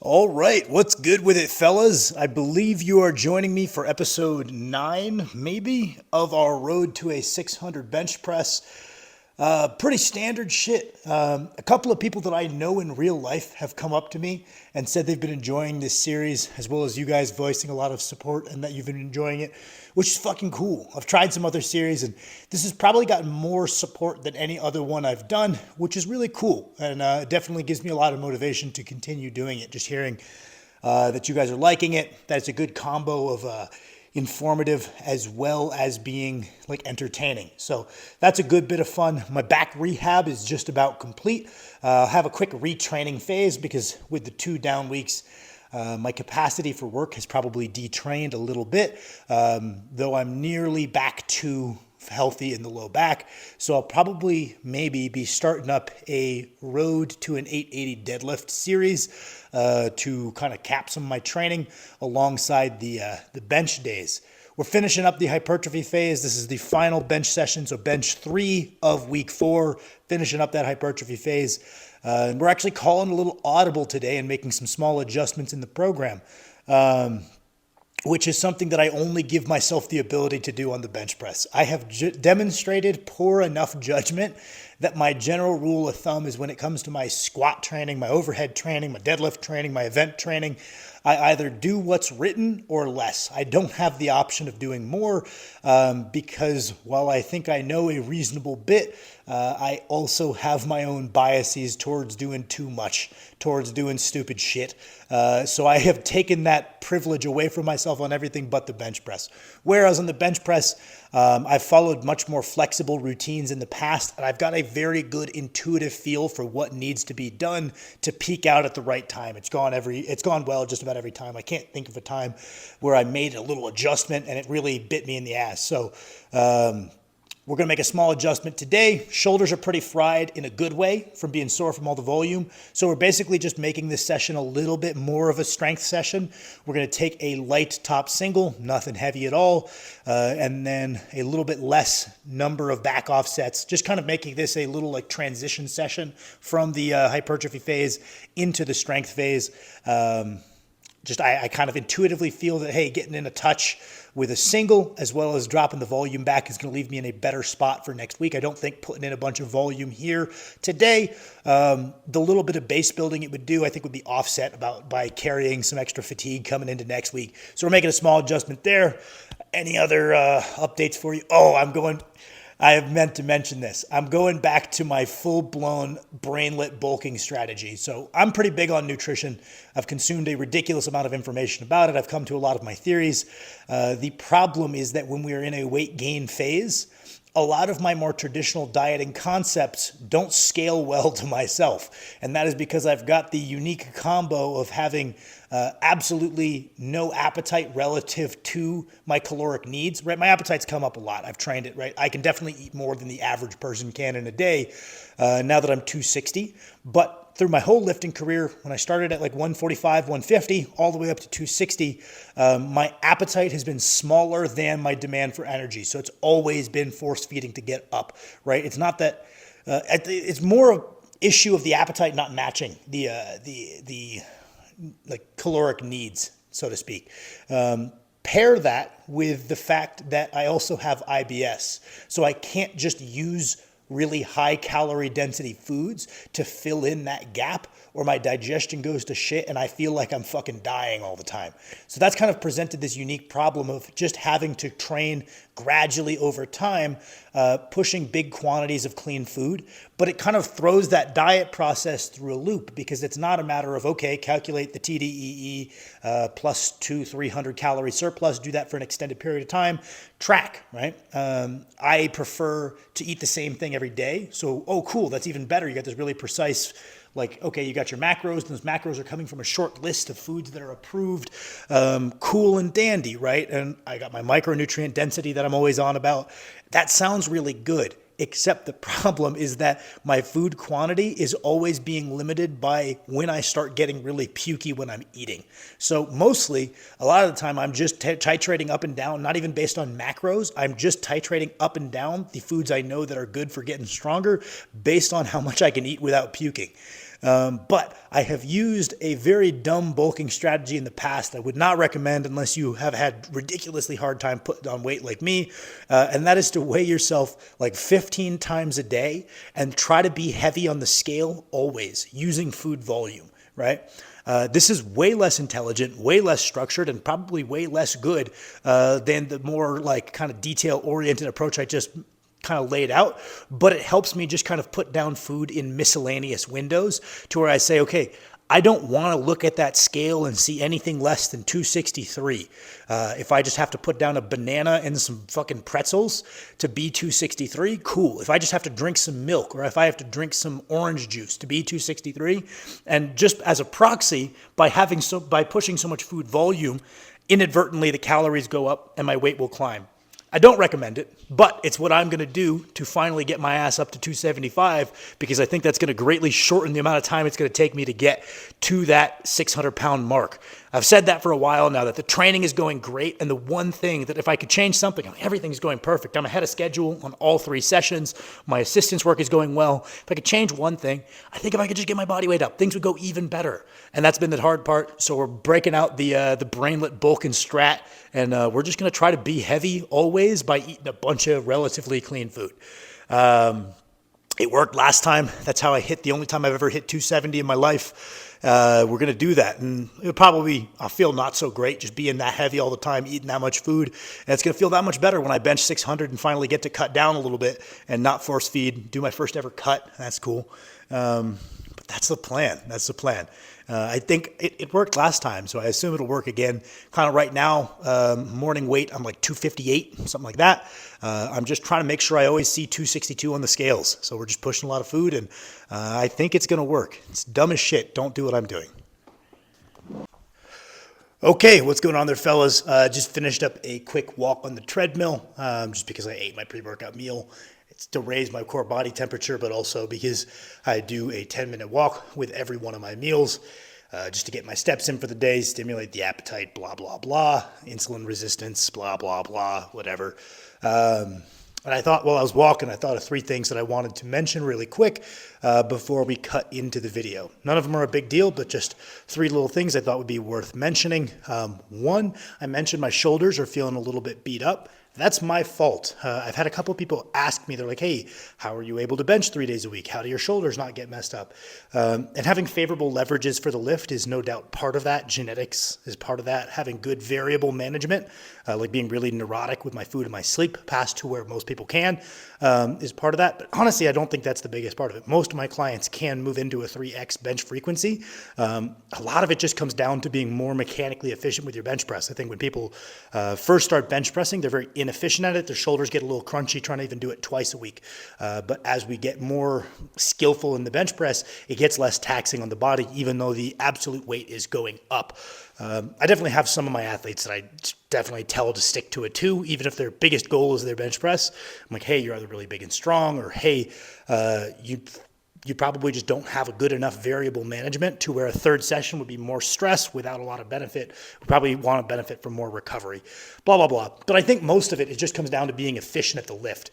All right, what's good with it, fellas? I believe you are joining me for episode 9, maybe, of our road to a 600 bench press. Pretty standard shit. A couple of people that I know in real life have come up to me and said they've been enjoying this series, as well as you guys voicing a lot of support and that you've been enjoying it, which is fucking cool. I've tried some other series, and this has probably gotten more support than any other one I've done, which is really cool, and it definitely gives me a lot of motivation to continue doing it. Just hearing that you guys are liking it, that it's a good combo of informative as well as being like entertaining. So that's a good bit of fun. My back rehab is just about complete. I'll have a quick retraining phase because with the 2 down weeks, my capacity for work has probably detrained a little bit, though I'm nearly back to healthy in the low back. So I'll probably maybe be starting up a road to an 880 deadlift series to kind of cap some of my training alongside the bench days. We're finishing up the hypertrophy phase. This is the final bench session, so bench 3 of week 4, finishing up that hypertrophy phase. And we're actually calling a little audible today and making some small adjustments in the program, which is something that I only give myself the ability to do on the bench press. I have demonstrated poor enough judgment that my general rule of thumb is when it comes to my squat training, my overhead training, my deadlift training, my event training, I either do what's written or less. I don't have the option of doing more because while I think I know a reasonable bit, I also have my own biases towards doing too much, towards doing stupid shit. So I have taken that privilege away from myself on everything but the bench press. Whereas on the bench press, I've followed much more flexible routines in the past, and I've got a very good intuitive feel for what needs to be done to peak out at the right time. It's gone well just about every time. I can't think of a time where I made a little adjustment and it really bit me in the ass. So we're going to make a small adjustment today. Shoulders are pretty fried in a good way from being sore from all the volume. So we're basically just making this session a little bit more of a strength session. We're going to take a light top single, nothing heavy at all, and then a little bit less number of back offsets, just kind of making this a little like transition session from the hypertrophy phase into the strength phase. I kind of intuitively feel that, hey, getting in a touch with a single as well as dropping the volume back is going to leave me in a better spot for next week. I don't think putting in a bunch of volume here today, the little bit of base building it would do, I think would be offset by carrying some extra fatigue coming into next week. So we're making a small adjustment there. Any other updates for you? I have meant to mention this. I'm going back to my full-blown Brainlet bulking strategy. So I'm pretty big on nutrition. I've consumed a ridiculous amount of information about it. I've come to a lot of my theories. The problem is that when we are in a weight gain phase, a lot of my more traditional dieting concepts don't scale well to myself. And that is because I've got the unique combo of having absolutely no appetite relative to my caloric needs, right? My appetites come up a lot. I've trained it, right? I can definitely eat more than the average person can in a day now that I'm 260. But through my whole lifting career, when I started at like 145, 150, all the way up to 260, my appetite has been smaller than my demand for energy. So it's always been force feeding to get up, right? It's not that, it's more an issue of the appetite not matching the like caloric needs, so to speak. Pair that with the fact that I also have IBS. So I can't just use really high calorie density foods to fill in that gap, or my digestion goes to shit and I feel like I'm fucking dying all the time. So that's kind of presented this unique problem of just having to train gradually over time, pushing big quantities of clean food, but it kind of throws that diet process through a loop because it's not a matter of, okay, calculate the TDEE plus 300 calorie surplus, do that for an extended period of time, track, right? I prefer to eat the same thing every day. So, oh, cool, that's even better. You got this really precise, like, okay, you got your macros, and those macros are coming from a short list of foods that are approved, cool and dandy, right? And I got my micronutrient density that I'm always on about. That sounds really good, except the problem is that my food quantity is always being limited by when I start getting really pukey when I'm eating. So mostly, a lot of the time, I'm just titrating up and down, not even based on macros. I'm just titrating up and down the foods I know that are good for getting stronger based on how much I can eat without puking. But I have used a very dumb bulking strategy in the past I would not recommend unless you have had ridiculously hard time putting on weight like me. And that is to weigh yourself like 15 times a day and try to be heavy on the scale always using food volume, right? This is way less intelligent, way less structured, and probably way less good than the more like kind of detail-oriented approach I just kind of laid out. But it helps me just kind of put down food in miscellaneous windows to where I say, okay, I don't want to look at that scale and see anything less than 263. If I just have to put down a banana and some fucking pretzels to be 263, cool. If I just have to drink some milk or if I have to drink some orange juice to be 263, and just as a proxy, by pushing so much food volume, inadvertently the calories go up and my weight will climb. I don't recommend it, but it's what I'm going to do to finally get my ass up to 275 because I think that's going to greatly shorten the amount of time it's going to take me to get to that 600-pound mark. I've said that for a while now, that the training is going great, and the one thing that if I could change something, everything's going perfect. I'm ahead of schedule on all 3 sessions. My assistance work is going well. If I could change one thing, I think if I could just get my body weight up, things would go even better. And that's been the hard part. So we're breaking out the Brainlet bulk and Strat, and we're just going to try to be heavy always by eating a bunch of relatively clean food. It worked last time. That's how I hit the only time I've ever hit 270 in my life. We're going to do that. And I'll feel not so great just being that heavy all the time, eating that much food. And it's going to feel that much better when I bench 600 and finally get to cut down a little bit and not force feed, do my first ever cut. That's cool. But that's the plan. That's the plan. I think it worked last time, so I assume it'll work again. Kind of right now, morning weight, I'm like 258, something like that. I'm just trying to make sure I always see 262 on the scales. So we're just pushing a lot of food, and I think it's going to work. It's dumb as shit. Don't do what I'm doing. Okay, what's going on there, fellas? Just finished up a quick walk on the treadmill, just because I ate my pre-workout meal. It's to raise my core body temperature, but also because I do a 10-minute walk with every one of my meals, just to get my steps in for the day, stimulate the appetite, blah, blah, blah, insulin resistance, blah, blah, blah, whatever. And I thought, while I was walking, I thought of 3 things that I wanted to mention really quick before we cut into the video. None of them are a big deal, but just 3 little things I thought would be worth mentioning. 1, I mentioned my shoulders are feeling a little bit beat up. That's my fault. I've had a couple of people ask me, they're like, hey, how are you able to bench 3 days a week? How do your shoulders not get messed up? And having favorable leverages for the lift is no doubt part of that. Genetics is part of that. Having good variable management, like being really neurotic with my food and my sleep, past to where most people can, is part of that. But honestly, I don't think that's the biggest part of it. Most of my clients can move into a 3x bench frequency. A lot of it just comes down to being more mechanically efficient with your bench press. I think when people first start bench pressing, they're very inefficient at it. Their shoulders get a little crunchy trying to even do it twice a week. But as we get more skillful in the bench press, it gets less taxing on the body, even though the absolute weight is going up. I definitely have some of my athletes that I definitely tell to stick to it too, even if their biggest goal is their bench press. I'm like, hey, you're either really big and strong, or hey, you probably just don't have a good enough variable management to where a 3rd session would be more stress without a lot of benefit. We probably want to benefit from more recovery, blah, blah, blah. But I think most of it just comes down to being efficient at the lift,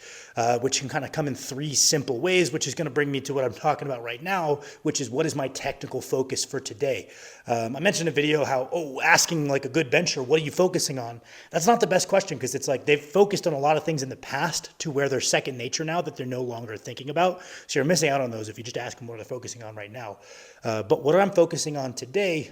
which can kind of come in 3 simple ways, which is going to bring me to what I'm talking about right now, which is what is my technical focus for today. I mentioned in a video how, asking like a good bencher, what are you focusing on? That's not the best question, because it's like they've focused on a lot of things in the past to where they're second nature now that they're no longer thinking about. So you're missing out on those if you just ask them what they're focusing on right now. But what I'm focusing on today,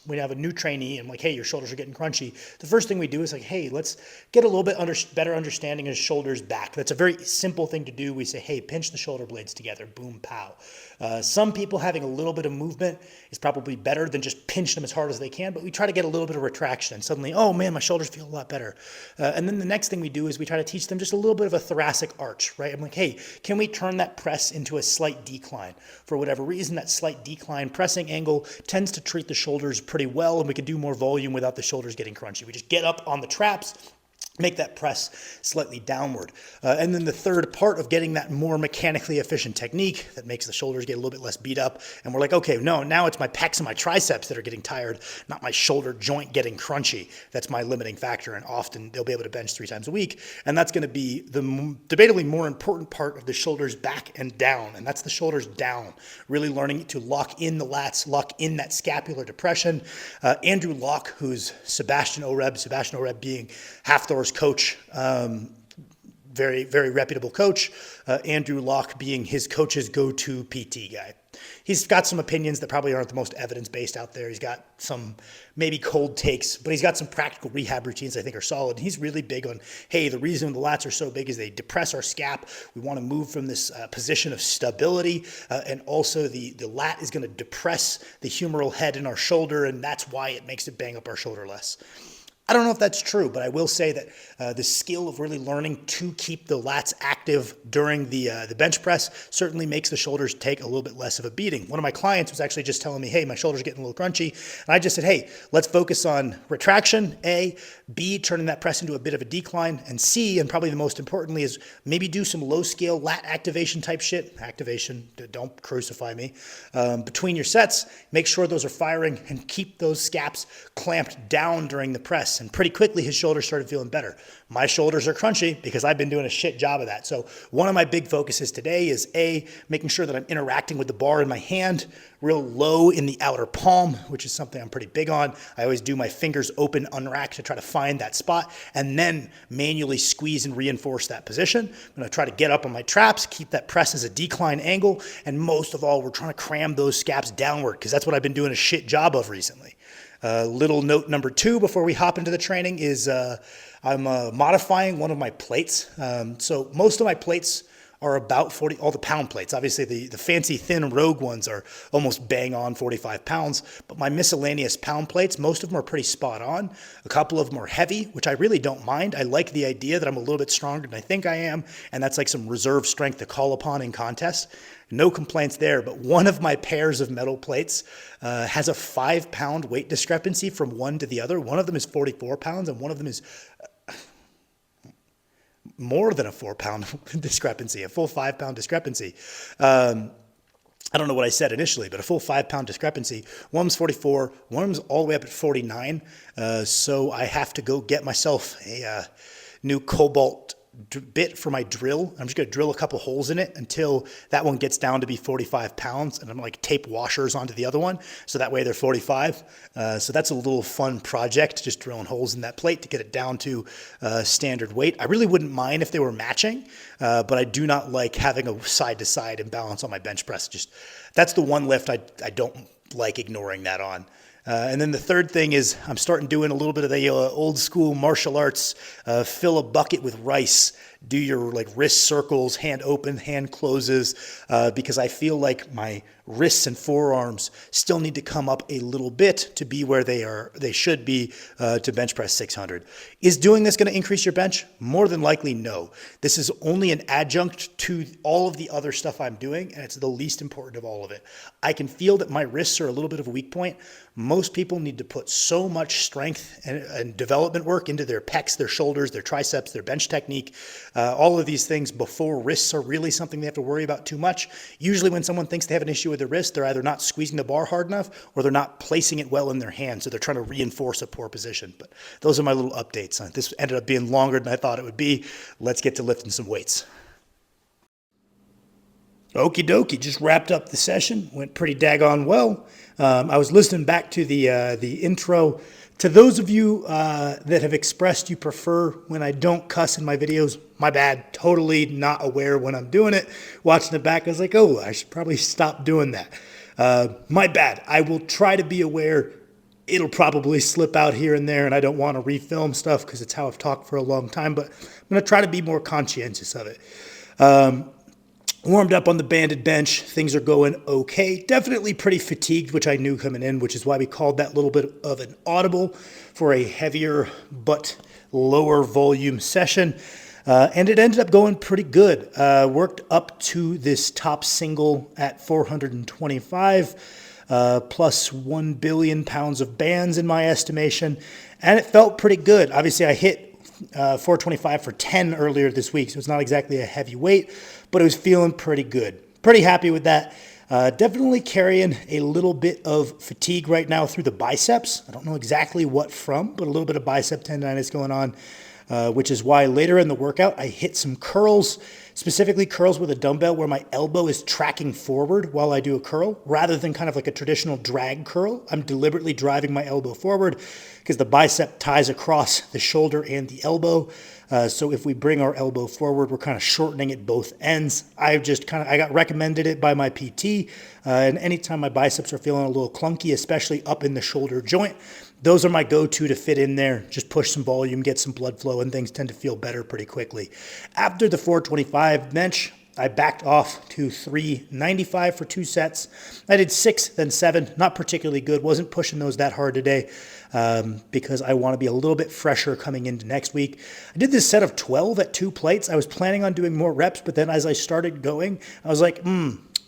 when you have a new trainee and like, hey, your shoulders are getting crunchy, the first thing we do is like, hey, let's get a little bit better understanding of shoulders back. That's a very simple thing to do. We say, hey, pinch the shoulder blades together, boom, pow. Some people having a little bit of movement is probably better than just pinch them as hard as they can, but we try to get a little bit of retraction and suddenly, oh man, my shoulders feel a lot better. And then the next thing we do is we try to teach them just a little bit of a thoracic arch, right? I'm like, hey, can we turn that press into a slight decline? For whatever reason, that slight decline pressing angle tends to treat the shoulders pretty well, and we can do more volume without the shoulders getting crunchy. We just get up on the traps, make that press slightly downward. And then the third part of getting that more mechanically efficient technique that makes the shoulders get a little bit less beat up. And we're like, okay, no, now it's my pecs and my triceps that are getting tired, not my shoulder joint getting crunchy. That's my limiting factor. And often they'll be able to bench 3 times a week. And that's going to be the debatably more important part of the shoulders back and down. And that's the shoulders down, really learning to lock in the lats, lock in that scapular depression. Andrew Locke, who's Sebastian Oreb being Half Thor's coach, very, very reputable coach. Andrew Locke being his coach's go-to PT guy. He's got some opinions that probably aren't the most evidence-based out there. He's got some maybe cold takes, but he's got some practical rehab routines I think are solid. He's really big on, hey, the reason the lats are so big is they depress our scap. We want to move from this position of stability, and also the lat is going to depress the humeral head in our shoulder, and that's why it makes it bang up our shoulder less. I don't know if that's true, but I will say that the skill of really learning to keep the lats active during the bench press certainly makes the shoulders take a little bit less of a beating. One of my clients was actually just telling me, hey, my shoulder's getting a little crunchy. And I just said, hey, let's focus on retraction, A, B, turning that press into a bit of a decline, and C, and probably the most importantly, is maybe do some low-scale lat activation type shit. Activation, don't crucify me. Between your sets, make sure those are firing and keep those scaps clamped down during the press. And pretty quickly, his shoulders started feeling better. My shoulders are crunchy because I've been doing a shit job of that. So one of my big focuses today is A, making sure that I'm interacting with the bar in my hand, real low in the outer palm, which is something I'm pretty big on. I always do my fingers open, unrack to try to find that spot, and then manually squeeze and reinforce that position. I'm going to try to get up on my traps, keep that press as a decline angle, and most of all, we're trying to cram those scaps downward because that's what I've been doing a shit job of recently. Little note number 2 before we hop into the training is I'm modifying one of my plates. So most of my plates are about 40, all the pound plates. Obviously the fancy thin Rogue ones are almost bang on 45 pounds, but my miscellaneous pound plates, most of them are pretty spot on. A couple of them are heavy, which I really don't mind. I like the idea that I'm a little bit stronger than I think I am, and that's like some reserve strength to call upon in contests. No complaints there, but one of my pairs of metal plates has a 5-pound weight discrepancy from one to the other. One of them is 44 pounds, and one of them is more than a 4-pound discrepancy, a full 5-pound discrepancy. I don't know what I said initially, but a full 5-pound discrepancy. One was 44, one was all the way up at 49. So I have to go get myself a new cobalt bit for my drill. I'm just going to drill a couple holes in it until that one gets down to be 45 pounds. And I'm like tape washers onto the other one. So that way they're 45. So that's a little fun project, just drilling holes in that plate to get it down to standard weight. I really wouldn't mind if they were matching, but I do not like having a side-to-side imbalance on my bench press. Just that's the one lift I don't like ignoring that on. And then the third thing is I'm starting doing a little bit of the old school martial arts, fill a bucket with rice, do your like wrist circles, hand open, hand closes, because I feel like my wrists and forearms still need to come up a little bit to be where they should be to bench press 600. Is doing this going to increase your bench? More than likely, no. This is only an adjunct to all of the other stuff I'm doing, and it's the least important of all of it. I can feel that my wrists are a little bit of a weak point. Most people need to put so much strength and development work into their pecs, their shoulders, their triceps, their bench technique, all of these things before wrists are really something they have to worry about too much. Usually when someone thinks they have an issue with their wrist, they're either not squeezing the bar hard enough or they're not placing it well in their hand, so they're trying to reinforce a poor position. But those are my little updates. This ended up being longer than I thought it would be. Let's get to lifting some weights. Okie dokie, just wrapped up the session. Went pretty daggone well. I was listening back to the intro. To those of you that have expressed you prefer when I don't cuss in my videos, my bad. Totally not aware when I'm doing it. Watching it back, I was like, oh, I should probably stop doing that. My bad. I will try to be aware. It'll probably slip out here and there, and I don't want to refilm stuff because it's how I've talked for a long time, but I'm going to try to be more conscientious of it. Warmed up on the banded bench. Things are going okay. Definitely pretty fatigued, which I knew coming in, which is why we called that little bit of an audible for a heavier but lower volume session. And it ended up going pretty good. Worked up to this top single at 425. Plus 1 billion pounds of bands in my estimation, and it felt pretty good. Obviously, I hit 425 for 10 earlier this week, so it's not exactly a heavy weight, but it was feeling pretty good. Pretty happy with that. Definitely carrying a little bit of fatigue right now through the biceps. I don't know exactly what from, but a little bit of bicep tendonitis going on, which is why later in the workout I hit some curls, specifically curls with a dumbbell where my elbow is tracking forward while I do a curl, rather than kind of like a traditional drag curl. I'm deliberately driving my elbow forward because the bicep ties across the shoulder and the elbow. So if we bring our elbow forward, we're kind of shortening at both ends. I got recommended it by my PT. And anytime my biceps are feeling a little clunky, especially up in the shoulder joint, those are my go-to to fit in there. Just push some volume, get some blood flow, and things tend to feel better pretty quickly. After the 425 bench, I backed off to 395 for 2 sets. I did 6, then 7. Not particularly good. Wasn't pushing those that hard today because I want to be a little bit fresher coming into next week. I did this set of 12 at 2 plates. I was planning on doing more reps, but then as I started going, I was like,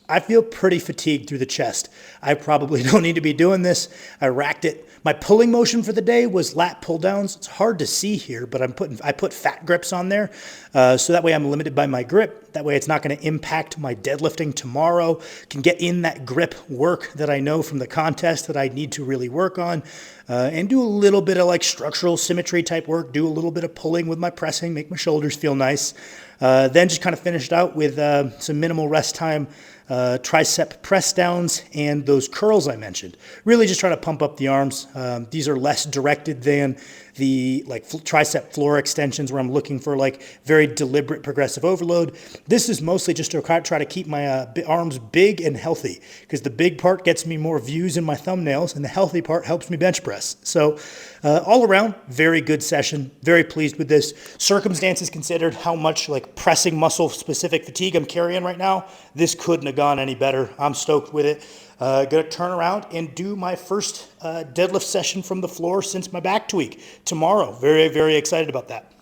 I feel pretty fatigued through the chest. I probably don't need to be doing this. I racked it. My pulling motion for the day was lat pull downs. It's hard to see here, but I put fat grips on there. So that way I'm limited by my grip. That way it's not going to impact my deadlifting tomorrow. Can get in that grip work that I know from the contest that I need to really work on. And do a little bit of like structural symmetry type work. Do a little bit of pulling with my pressing, make my shoulders feel nice. Then just kind of finished out with some minimal rest time, tricep press downs, and those curls I mentioned. Really just trying to pump up the arms. These are less directed than the like tricep floor extensions where I'm looking for like very deliberate progressive overload. This is mostly just to try to keep my arms big and healthy, because the big part gets me more views in my thumbnails and the healthy part helps me bench press. So all around, very good session. Very pleased with this. Circumstances considered, how much like pressing muscle specific fatigue I'm carrying right now, this couldn't have gone any better. I'm stoked with it. Gonna turn around and do my first deadlift session from the floor since my back tweak tomorrow. Very, very excited about that.